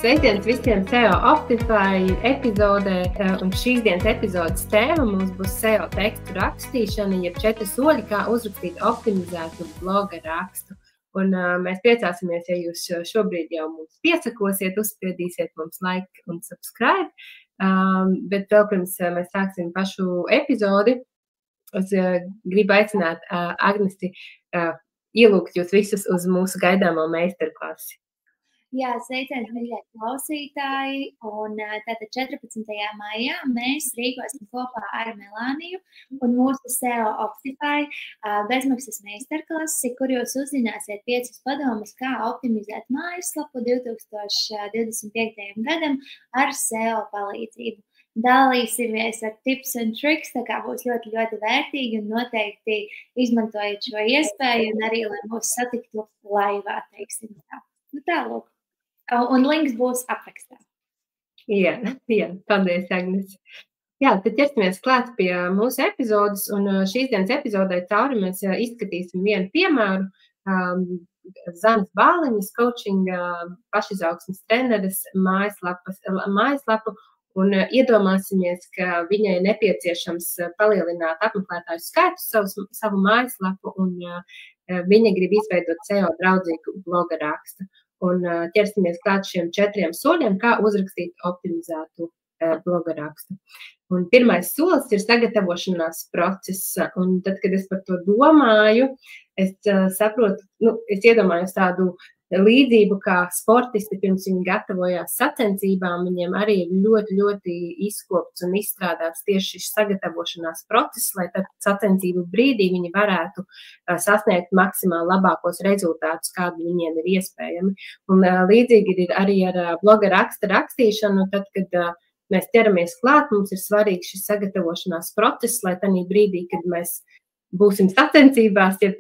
Sveiciens visiem SEO Optify epizodē, un šīs dienas epizodes tēma mums būs SEO tekstu rakstīšana, jeb 4 soļi, kā uzrakstīt optimizētu bloga rakstu. Un mēs priecāsimies, ja jūs šobrīd jau mums piesakosiet, uzspiedīsiet mums like un subscribe, bet vēl pirms mēs sāksim pašu epizodi, es gribu aicināt Agnesti ielūgt jūs visus uz mūsu gaidāmo meistarklasi. Jā, sveiciens, mīļie klausītāji, un tātad 14. maijā mēs rīkosim kopā ar Melāniju un mūsu SEO Optify bezmaksas meistarklasi, kur jūs uzzināsiet 5 padomus, kā optimizēt mājaslapu 2025. gadam ar SEO palīdzību. Dalīsimies ar tips un tricks, tā kā būs ļoti, ļoti vērtīgi un noteikti izmantojot šo iespēju un arī, lai mūs satiktu laivā, teiksim tā. Nu tā, lūk. Un links būs aprakstā. Jā, paldies, Agnes. Jā, tad ķersimies klāt pie mūsu epizodes, un šīs dienas epizodē cauri mēs izskatīsim vienu piemēru. Zanes Bāliņas coachinga pašizaugsmes treneres mājaslapu, un iedomāsimies, ka viņai nepieciešams palielināt apmeklētāju skaitu savu mājaslapu, un viņa grib izveidot SEO draudzīgu bloga rakstu. Un ķersimies klāt šiem 4 soļiem, kā uzrakstīt optimizētu bloga rakstu. Un pirmais solis ir sagatavošanās process. Un tad, kad es par to domāju, es saprotu, es iedomājos tādu līdzību, kā sportisti pirms viņi gatavojās sacensībām, viņiem arī ir ļoti, ļoti izkopts un izstrādāts tieši šis sagatavošanās process, lai tad sacensību brīdī viņi varētu sasniegt maksimāli labākos rezultātus, kādi viņiem ir iespējami. Un līdzīgi ir arī ar bloga raksta rakstīšanu, tad, kad mēs ķeramies klāt, mums ir svarīgs šis sagatavošanās process, lai tādā brīdī, kad mēs būsim sacensībās, ja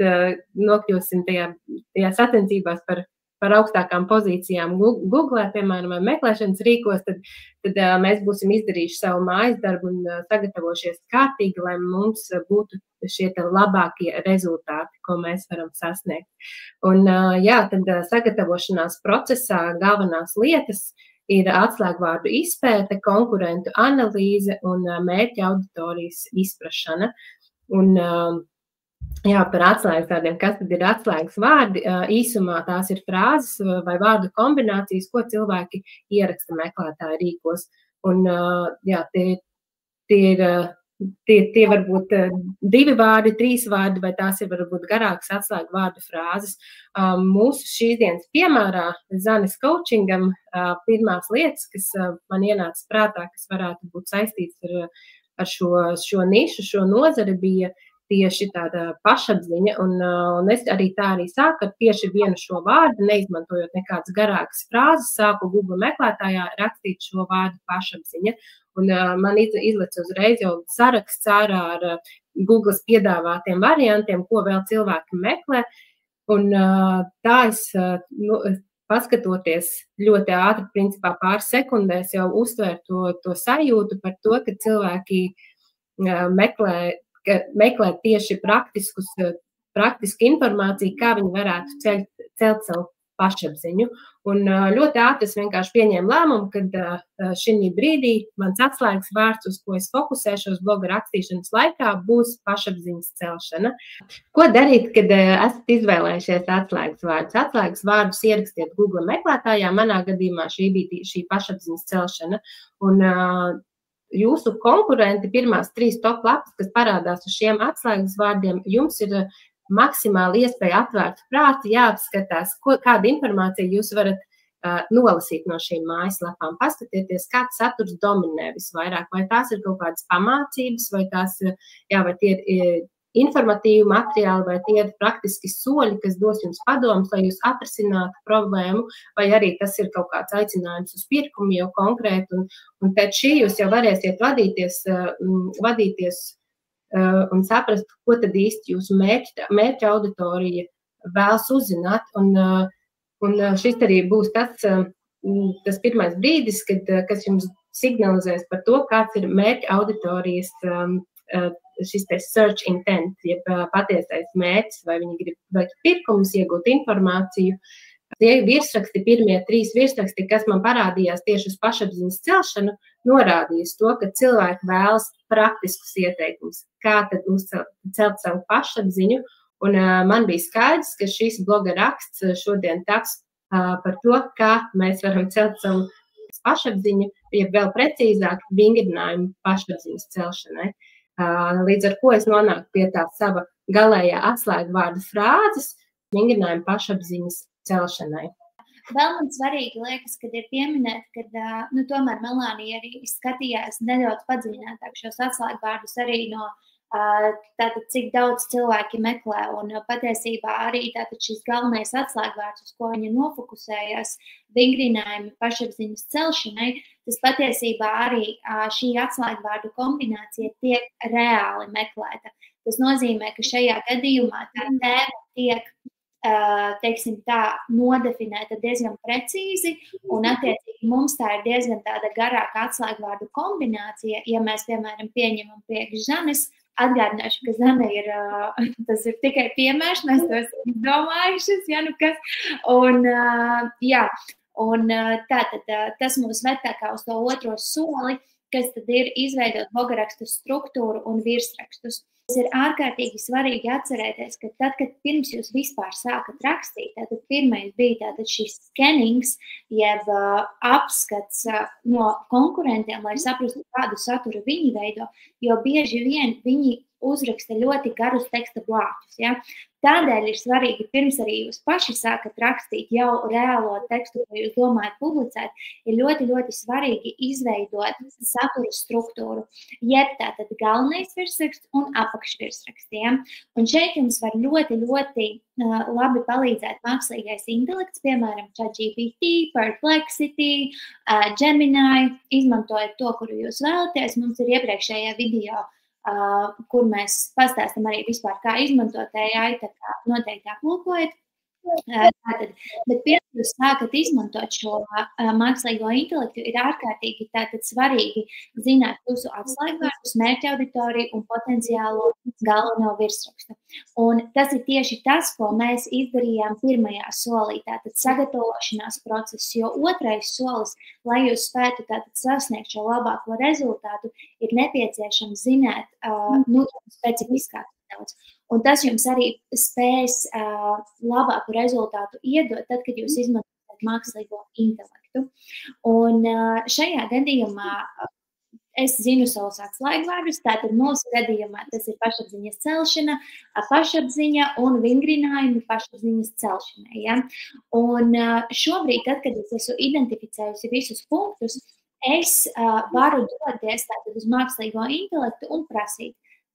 nokļūsim tajā sacensībās par augstākām pozīcijām Google, piemēram, vai meklēšanas rīkos, tad mēs būsim izdarījuši savu mājas darbu un sagatavojušies kārtīgi, lai mums būtu šie labākie rezultāti, ko mēs varam sasniegt. Un jā, tad sagatavošanās procesā galvenās lietas ir atslēgvārdu izpēte, konkurentu analīze un mērķa auditorijas izprašana. Un jā, par atslēgas vārdiem, kas tad ir atslēgas vārdi? Īsumā tās ir frāzes vai vārdu kombinācijas, ko cilvēki ieraksta meklētāju rīkos. Un jā, tie var būt 2 vārdi, 3 vārdi, vai tās ir varbūt garākas atslēgu vārdu frāzes. Mūsu šīs dienas piemērā Zanes coachingam pirmās lietas, kas man ienāca prātā, kas varētu būt saistīts ar šo nišu, šo nozari, bija tieši tāda pašapziņa, un es arī sāku ar tieši vienu šo vārdu, neizmantojot nekādas garākas frāzes, sāku Google meklētājā rakstīt šo vārdu pašapziņa, un man izlec uzreiz jau saraksts ārā ar Googles piedāvātiem variantiem, ko vēl cilvēki meklē, un tā es, paskatoties ļoti ātri, principā pāris sekundēs jau uztvēru to sajūtu par to, ka cilvēki meklē tieši praktisku informāciju, kā viņi varētu celt savu pašapziņu. Un ļoti ātri es vienkārši pieņēmu lēmumu, ka šī brīdī mans atslēgas vārds, uz ko es fokusēšos bloga rakstīšanas laikā, būs pašapziņas celšana. Ko darīt, kad esat izvēlējušies atslēgas vārdus? Atslēgas vārdus ierakstiet Google meklētājā, manā gadījumā šī bija šī pašapziņas celšana. Un jūsu konkurenti pirmās 3 top lapas, kas parādās uz šiem atslēgas vārdiem, jums ir maksimāli iespēja atvērt prāti, jāapskatās, kādu informāciju jūs varat nolasīt no šīm mājaslapām. Paskatieties, kāds saturs dominē visvairāk, vai tās ir kaut kādas pamācības, vai vai tie ir informatīvi materiāli, vai tie ir praktiski soļi, kas dos jums padomus, lai jūs atrisinātu problēmu, vai arī tas ir kaut kāds aicinājums uz pirkumu jau konkrēti, un pēc šī jūs jau varēsiet vadīties un saprast, ko tad īsti jūsu mērķa auditorija vēlas uzzināt, un šis arī būs tas pirmais brīdis, kas jums signalizēs par to, kāds ir mērķa auditorijas šis search intent, jeb patiesais mērķis, vai viņi grib veikt pirkumus, iegūt informāciju. tie virsraksti, pirmie 3 virsraksti, kas man parādījās tieši uz pašapziņas celšanu, norādījis to, ka cilvēki vēlas praktiskus ieteikumus, kā tad celt savu pašapziņu. Un man bija skaidrs, ka šis bloga raksts šodien taps par to, kā mēs varam celt savu pašapziņu, ja vēl precīzāk vingrinājumu pašapziņas celšanai. Līdz ar ko es nonāku pie tā sava galējā atslēgvārdu frāzes vingrinājumu pašapziņas celšanai. Vēl man svarīgi liekas, kad ir pieminēt, ka tomēr Melānija arī skatījās nedaudz padziļinātāk šos atslēgvārdus arī no tātad, cik daudz cilvēki meklē, un patiesībā arī tātad šis galvenais atslēgvārds, uz ko viņa nofokusējās, vingrinājumi pašapziņas celšanai, tas patiesībā arī šī atslēgvārdu kombinācija tiek reāli meklēta. Tas nozīmē, ka šajā gadījumā tā tēma tiek, teiksim tā, nodefinēta diezgan precīzi, un attiecīgi mums tā ir diezgan tāda garāka atslēgvārdu kombinācija, ja mēs, piemēram, pieņemam priekš Zanes. Atgādināšu, ka Zane tas ir tikai piemērs, mēs to esam izdomājušas, ja nu kas. Un tātad tas mums ved tā kā uz to otro soli, kas tad ir izveidot blogarakstu struktūru un virsrakstus. Tas ir ārkārtīgi svarīgi atcerēties, ka tad, kad pirms jūs vispār sākat rakstīt, tad pirmais bija šis skenings, jeb apskats no konkurentiem, lai saprastu, kādu saturu viņi veido, jo bieži vien viņi uzraksta ļoti garus teksta blāķus. Ja? Tādēļ ir svarīgi, pirms arī jūs paši sākat rakstīt jau reālo tekstu, ko jūs domājat publicēt, ir ļoti, ļoti svarīgi izveidot satura struktūru, jeb tātad galvenais virsraksts un apakšvirsrakstiem. Un šeit jums var ļoti, ļoti labi palīdzēt mākslīgais intelekts, piemēram, ChatGPT, Perplexity, Gemini, izmantojot to, kuru jūs vēlaties. Mums ir iepriekšējā video, kur mēs pastāstam arī vispār, kā izmantot AI, tā kā noteikti aplūkojiet. Bet pirms jūs sākat izmantot šo mākslīgo intelektu, ir ārkārtīgi tātad svarīgi zināt jūsu atslēgvārdus, mērķa auditoriju un potenciālo galveno virsrakstu. Un tas ir tieši tas, ko mēs izdarījām pirmajā solī, tātad sagatavošanās process, jo otrais solis, lai jūs spētu tātad sasniegt šo labāko rezultātu, ir nepieciešams zināt specifiskāk daudz. Un tas jums arī spēs labāku rezultātu iedot, tad, kad jūs izmantojat mākslīgo intelektu. Un šajā gadījumā es zinu savus atslēgvārdus, tātad mūsu gadījumā tas ir pašapziņas celšana, pašapziņa un vingrinājumi pašapziņas celšanai. Ja? Un šobrīd, tad, kad es esmu identificējusi visus punktus, es varu doties tātad uz mākslīgo intelektu un prasīt,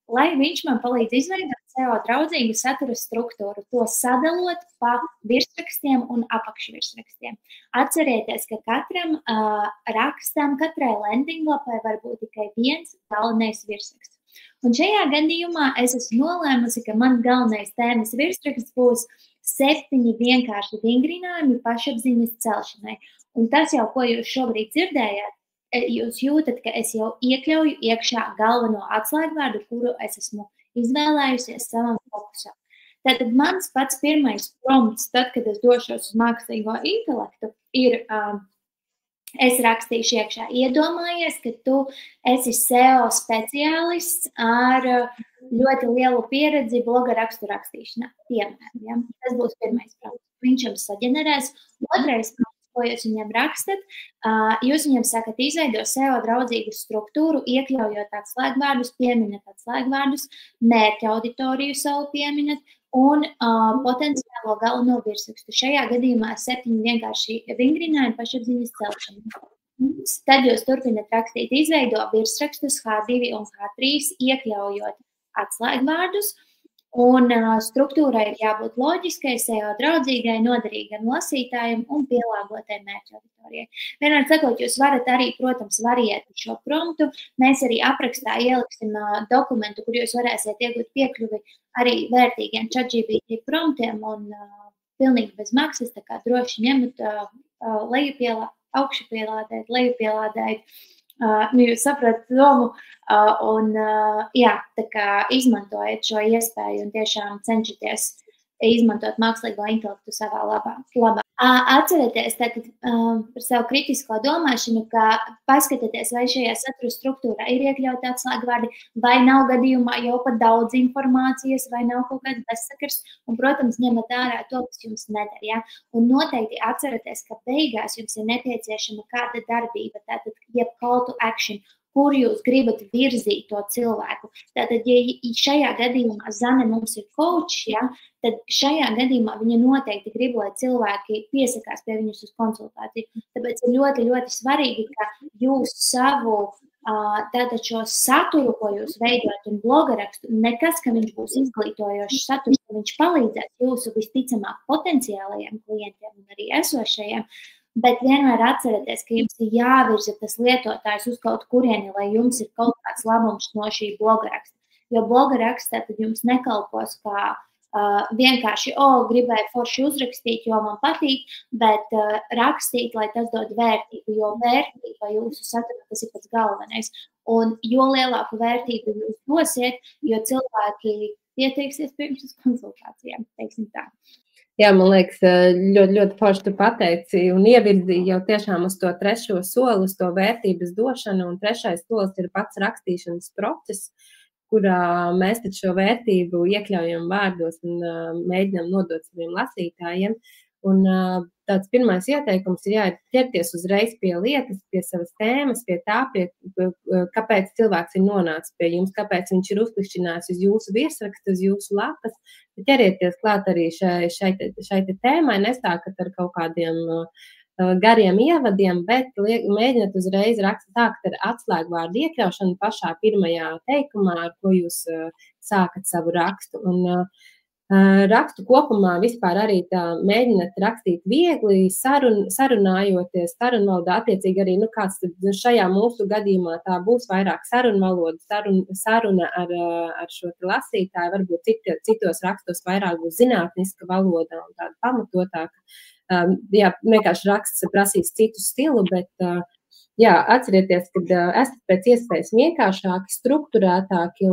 lai viņš man palīdz izveidot SEO draudzīgu satura struktūru, to sadalot pa virsrakstiem un apakšvirsrakstiem. Atcerieties, ka katram rakstam, katrai landinglapai var būt tikai viens galvenais virsraksts. Un šajā gadījumā es esmu nolēmusi, ka man galvenais tēmas virsraksts būs 7 vienkārši vingrinājumi pašapziņas celšanai. Un tas jau, ko jūs šobrīd dzirdējāt, jūs jūtat, ka es jau iekļauju iekšā galveno atslēgvārdu, kuru es esmu izvēlējusies savam fokusam. Tātad mans pats pirmais prompts, tad, kad es došos uz mākslīgo intelektu, ir, es rakstīšu iekšā, iedomājies, ka tu esi SEO speciālists ar ļoti lielu pieredzi bloga rakstu rakstīšanā. Piemēram, ja? Tas būs pirmais prompts. Viņš jums saģenerēs. Otrais prompts, ko jūs viņam rakstat, jūs viņam sakat izveidot SEO draudzīgu struktūru, iekļaujot atslēgvārdus, pieminat atslēgvārdus, mērķa auditoriju savu pieminat un potenciālo galveno virsrakstu. Šajā gadījumā 7 vienkārši vingrinājumi pašapziņas celšanu. Tad jūs turpinat rakstīt, izveido virsrakstus H2 un H3, iekļaujot atslēgvārdus. Un struktūrai ir jābūt loģiskai, SEO draudzīgai, noderīgam lasītājiem un pielāgotai mērķa auditorijai. Vienmēr sakot, jūs varat arī, protams, variēt šo promptu. Mēs arī aprakstā ieliksim dokumentu, kur jūs varēsiet iegūt piekļuvi arī vērtīgiem ChatGPT promptiem un pilnīgi bez maksas, tā kā droši ņemat augšupielādēt, lejupielādēt. Jūs saprotat domu un jā, tā kā izmantojiet šo iespēju un tiešām cenšaties izmantot mākslīgo intelektu savā labā. Atcerieties tātad par savu kritisko domāšanu, ka paskatieties, vai šajā satura struktūrā ir iekļauti atslēgvārdi, vai nav gadījumā jau pat daudz informācijas, vai nav kaut kāds bezsakars, un, protams, ņemat ārā to, kas jums neder, ja? Un noteikti atcerieties, ka beigās jums ir nepieciešama kāda darbība, tātad jeb call to action, kur jūs gribat virzīt to cilvēku. Tātad, ja šajā gadījumā Zane mums ir coach, ja, tad šajā gadījumā viņa noteikti grib, lai cilvēki piesakās pie viņus uz konsultāciju. Tāpēc ir ļoti, ļoti svarīgi, ka jūs savu tātad šo saturu, ko jūs veidojat un blogarakstu, nekas, ka viņš būs izglītojošs saturs, ka viņš palīdzēs jūsu visticamāk potenciālajiem klientiem un arī esošajiem, bet vienmēr atcerieties, ka jums ir jāvirza tas lietotājs uz kaut kurieni, lai jums ir kaut kāds labums no šī blogaraksta. Jo blogarakstā tad jums nekalpos kā vienkārši, gribēju forši uzrakstīt, jo man patīk, bet rakstīt, lai tas dod vērtību, jo vērtība jūsu satura, tas ir pats galvenais. Un jo lielāku vērtību jūs dosiet, jo cilvēki pieteiksies pirms uz konsultācijām, teiksim tā. Jā, man liekas, ļoti, ļoti forši tu pateici un ievirzīji jau tiešām uz to trešo soli, uz to vērtības došanu, un trešais solis ir pats rakstīšanas process, kurā mēs tad šo vērtību iekļaujam vārdos un mēģinām nodot saviem lasītājiem. Un tāds pirmais ieteikums ir ķerties uzreiz pie lietas, pie savas tēmas, pie tā, kāpēc cilvēks ir nonācis pie jums, kāpēc viņš ir uzklišķinājis uz jūsu virsrakstu, uz jūsu lapas. Ķerieties klāt arī šai tēmai, nestākat ar kaut kādiem gariem ievadiem, bet mēģināt uzreiz sākt ar atslēgvārdu iekļaušanu pašā pirmajā teikumā, ar ko jūs sākat savu rakstu. Un rakstu kopumā vispār arī tā mēģināt rakstīt viegli, sarunājoties, sarunvalodā attiecīgi arī, kāds tad šajā mūsu gadījumā tā būs vairāk sarunvaloda, saruna ar šo lasītāju, varbūt citos rakstos vairāk būs zinātniska valoda un tāda pamatotāka. Jā, vienkārši raksts prasīs citu stilu, bet atcerieties, ka esat pēc iespējas vienkāršāki, strukturētāki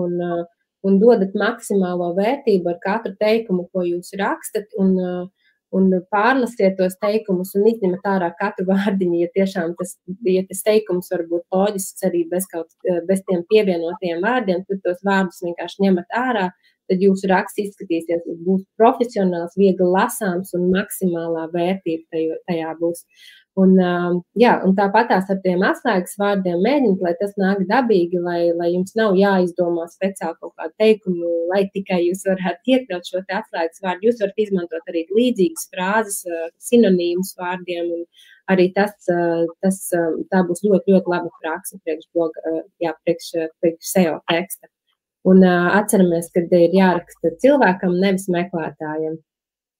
un dodat maksimālo vērtību ar katru teikumu, ko jūs rakstat, un pārlasiet tos teikumus un izņemat ārā katru vārdiņu, ja tiešām tas teikums var būt loģisks arī bez tiem pievienotiem vārdiem, tad tos vārdus vienkārši ņemat ārā, tad jūsu raksts izskatīsies, būs profesionāls, viegli lasāms un maksimālā vērtība tajā būs. Un tāpatās ar tiem atslēgas vārdiem mēģināt, lai tas nāk dabīgi, lai jums nav jāizdomā speciāli kaut kādu teikumu, lai tikai jūs varētu iekļaut šo te atslēgas vārdu. Jūs varat izmantot arī līdzīgas frāzes, sinonīmus vārdiem, un arī tā būs ļoti, ļoti laba praksa priekš SEO teksta. Un atceramies, ka ir jāraksta cilvēkam, nevis meklētājiem.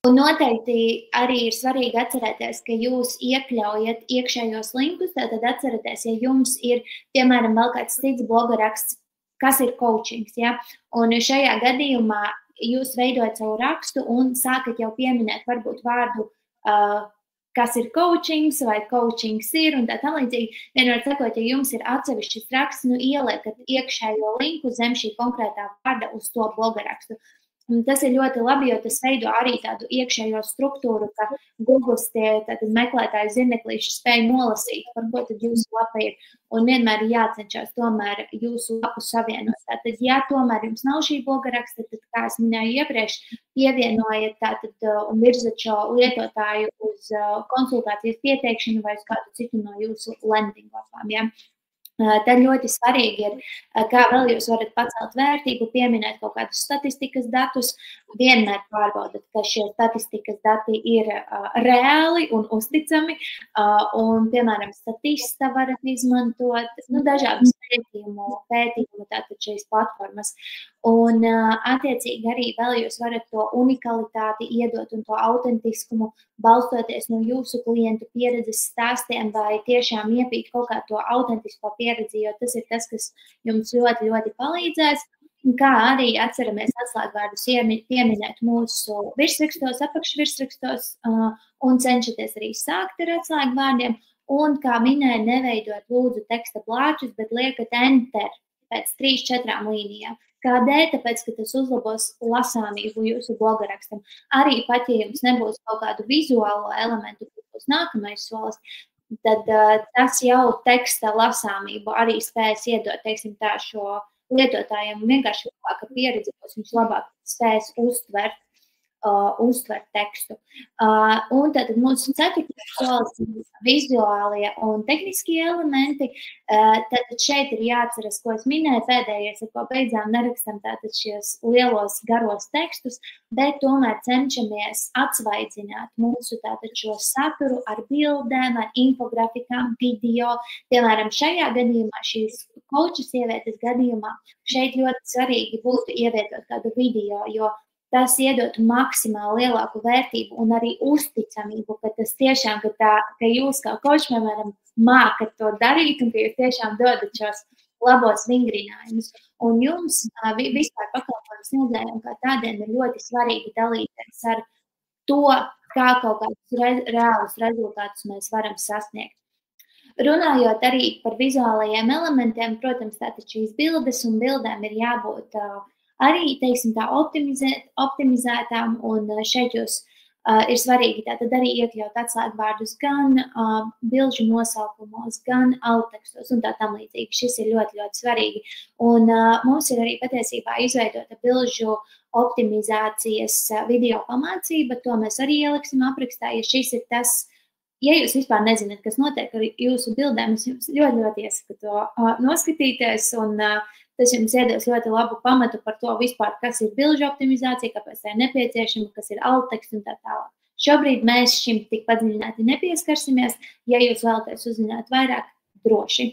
Un noteikti arī ir svarīgi atcerēties, ka jūs iekļaujat iekšējos linkus, tātad atcerieties, ja jums ir, piemēram, vēl kāds cits bloga raksts, kas ir coachings, ja? Un šajā gadījumā jūs veidojat savu rakstu un sākat jau pieminēt varbūt vārdu, kas ir coachings vai coachings ir un tā līdzīgi. Vienmēr sakot, ja jums ir atsevišķis raksts, ieliekat iekšējo linku zem šī konkrētā vārda uz to bloga rakstu. Un tas ir ļoti labi, jo tas veido arī tādu iekšējo struktūru, ka Google meklētāju zirneklīši spēj nolasīt, par ko tad jūsu lapa ir. Un vienmēr ir jācenšas tomēr jūsu lapu savienot. Tātad, ja tomēr jums nav šī bloga raksta, tad, kā es minēju iepriekš, pievienojiet tātad un virzat šo lietotāju uz konsultācijas pieteikšanu vai uz kādu citu no jūsu landing lapām. Ja? Tad ļoti svarīgi ir, kā vēl jūs varat pacelt vērtību, pieminēt kaut kādus statistikas datus, vienmēr pārbaudat, ka šie statistikas dati ir reāli un uzticami, un, piemēram, statista varat izmantot, dažādus pētījumu, tātad šīs platformas. Un, attiecīgi, arī vēl jūs varat to unikalitāti iedot un to autentiskumu, balstoties no jūsu klientu pieredzes stāstiem, vai tiešām iepīt kaut kā to autentisko pieredzi, jo tas ir tas, kas jums ļoti, ļoti palīdzēs. Kā arī atceramies atslēgvārdus pieminēt mūsu virsrakstos, apakšvirsrakstos un cenšaties arī sākt ar atslēgvārdiem. Un, kā minēju, neveidot lūdzu teksta plāčus, bet liekat enter pēc 3-4 līnijām. Kādēļ? Tāpēc, ka tas uzlabos lasāmību jūsu bloga rakstam. Arī pat, ja jums nebūs kaut kādu vizuālo elementu, kas būs nākamais solis, tad tas jau teksta lasāmību arī spēs iedot, teiksim tā, šo lietotājiem vienkārši labāka pieredze, viņš labāk spēs uztvert tekstu. Un tātad mūsu 4. solis ir vizuālie un tehniskie elementi. Tātad šeit ir jāatceras, ko es minēju pēdējais, ar ko beidzām nerakstam tātad šies lielos garos tekstus, bet tomēr cenšamies atsvaidzināt mūsu tātad šo saturu ar bildēm, ar infografikām, video. Piemēram, šajā gadījumā, šīs koča sievietes gadījumā, šeit ļoti svarīgi būtu ievietot kādu video, jo tas iedot maksimāli lielāku vērtību un arī uzticamību, ka tas tiešām, ka jūs kā kočs, piemēram, mākat to darīt un ka jūs tiešām dodat šos labos vingrinājumus. Un jums vispār pakalpojumu sniedzējiem kā tādiem ir ļoti svarīgi dalīties ar to, kā kaut kādus reālus rezultātus mēs varam sasniegt. Runājot arī par vizuālajiem elementiem, protams, tātad šīs bildes un bildēm ir jābūt arī, teiksim tā, optimizētām, un šeit jūs ir svarīgi tātad arī iekļaut atslēgvārdus gan bilžu nosaukumos, gan alttekstos un tā tam līdzīgi. Šis ir ļoti, ļoti svarīgi. Un mums ir arī patiesībā izveidota bilžu optimizācijas video pamācība, to mēs arī ieliksim aprakstā, ja šis ir tas, ja jūs vispār nezināt, kas notiek ar jūsu bildēm, es jums ļoti, ļoti iesaku to noskatīties, un tas jums iedos ļoti labu pamatu par to vispār, kas ir bilžu optimizācija, kāpēc tā ir nepieciešama, kas ir altteksts un tā tālāk. Šobrīd mēs šim tik padziļināti nepieskarsimies, ja jūs vēlaties uzzināt vairāk, droši.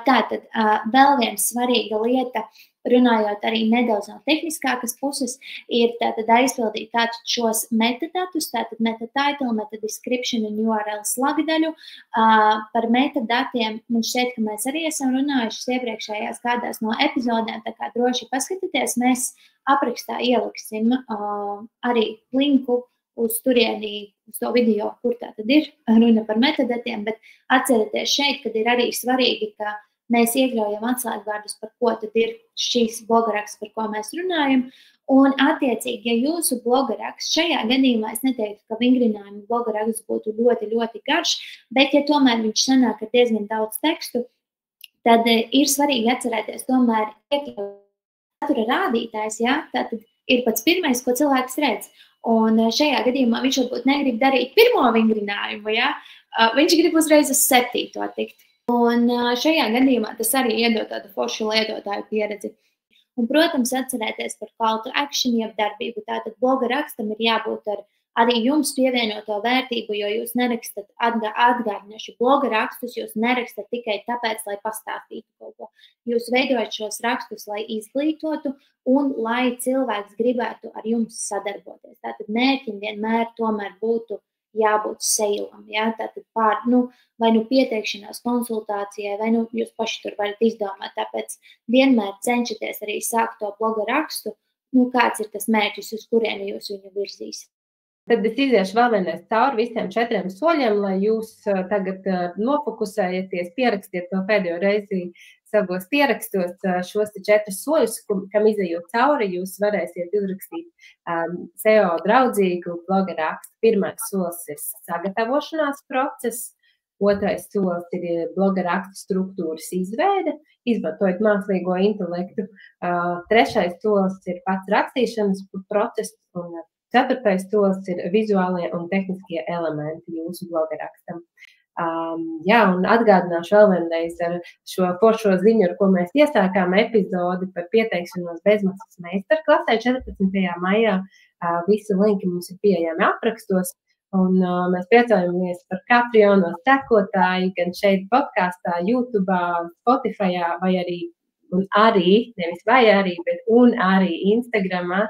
Tātad vēl viena svarīga lieta, runājot arī nedaudz no tehniskākas puses, ir tātad aizpildīt tātad šos metadatus, tātad metatitle, metadescription un URL slagdaļu. Par metadatiem man šķiet, ka mēs arī esam runājuši iepriekšējās kādās no epizodēm, tā kā droši paskatieties, mēs aprakstā ieliksim arī linku uz turieni, uz to video, kur tā tad ir runa par metadatiem, bet atcerieties šeit, kad ir arī svarīgi, ka mēs iekļaujam atslēgvārdus, par ko tad ir šīs blogaraksts, par ko mēs runājam. Un attiecīgi, ja jūsu blogaraksts, šajā gadījumā es neteiktu, ka vingrinājuma blogaraksts būtu ļoti, ļoti garš, bet ja tomēr viņš sanāk ar diezgan daudz tekstu, tad ir svarīgi atcerēties tomēr iekļaut satura rādītājs, ja? Tātad ir pats pirmais, ko cilvēks redz. Un šajā gadījumā viņš varbūt negrib darīt pirmo vingrinājumu, ja? Viņš grib uzreiz uz 7. tikt. Un šajā gadījumā tas arī iedod tādu foršu lietotāju pieredzi. Un, protams, atcerēties par call to action, jeb darbību. Tātad bloga rakstam ir jābūt ar arī jums pievienoto vērtību, jo jūs nerakstat atgādināšu bloga rakstus, jūs nerakstat tikai tāpēc, lai pastāstītu kaut ko. Jūs veidojat šos rakstus, lai izglītotu un lai cilvēks gribētu ar jums sadarboties. Tātad mērķim vienmēr tomēr būtu jābūt seilam, ja? Tātad vai pieteikšanās konsultācijai, vai jūs paši tur varat izdomāt, tāpēc vienmēr cenšaties arī sākt to bloga rakstu, kāds ir tas mērķis, uz kurieni jūs viņu virzīs. Tad es iziešu vēl vienreiz cauri visiem 4 soļiem, lai jūs tagad nofokusējaties, pierakstiet to pēdējo reizi savos pierakstos šos 4 soļus, kam izejot cauri, jūs varēsiet uzrakstīt SEO draudzīgu bloga rakstu. Pirmais solis ir sagatavošanās process, otrais solis ir bloga rakstu struktūras izveide, izmantojot mākslīgo intelektu, trešais solis ir pats rakstīšanas process, un 4. solis ir vizuālie un tehniskie elementi jūsu bloga rakstam. Un atgādināšu vēl vienreiz ar šo foršo ziņu, ar ko mēs iesākām epizodi par pieteikšanos bezmaksas meistarklasē 14. maijā. Visi linki mums ir pieejami aprakstos, un mēs priecājamies par katru jauno sekotāju, gan šeit podkastā, YouTube, Spotifyā, vai arī, nevis vai arī, bet un arī Instagramā.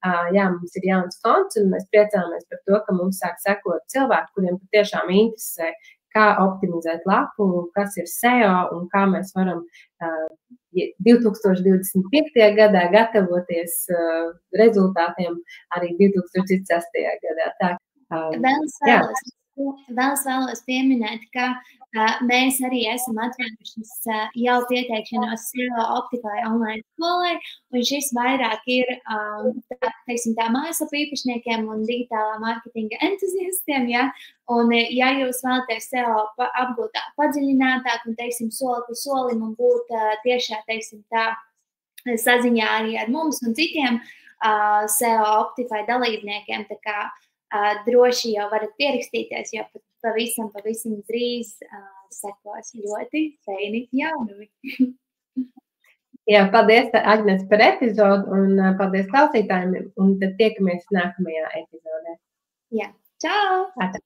Mums ir jauns konts, un mēs priecājamies par to, ka mums sāk sekot cilvēki, kuriem patiešām interesē, kā optimizēt lapu, kas ir SEO un kā mēs varam 2025. gadā gatavoties rezultātiem arī 2006. gadā. Vēl es Vēl es vēlos pieminēt, ka mēs arī esam atvērušas jau pieteikšanos SEO Optify online skolai, un šis vairāk ir tā mājaslapa īpašniekiem un digitālā mārketinga entuziastiem, ja? Un ja jūs vēlaties SEO apgūt padziļinātāk un, teiksim, soli pa solim un būt tiešā, teiksim, tā saziņā arī ar mums un citiem SEO Optify dalībniekiem, tā kā droši jau varat pierakstīties, jo pavisam drīz sekos ļoti feini jaunumi. Jā, paldies, Agnes, par epizodu un paldies klausītājiem, un tad tiekamies nākamajā epizodē. Jā, čau! Atā.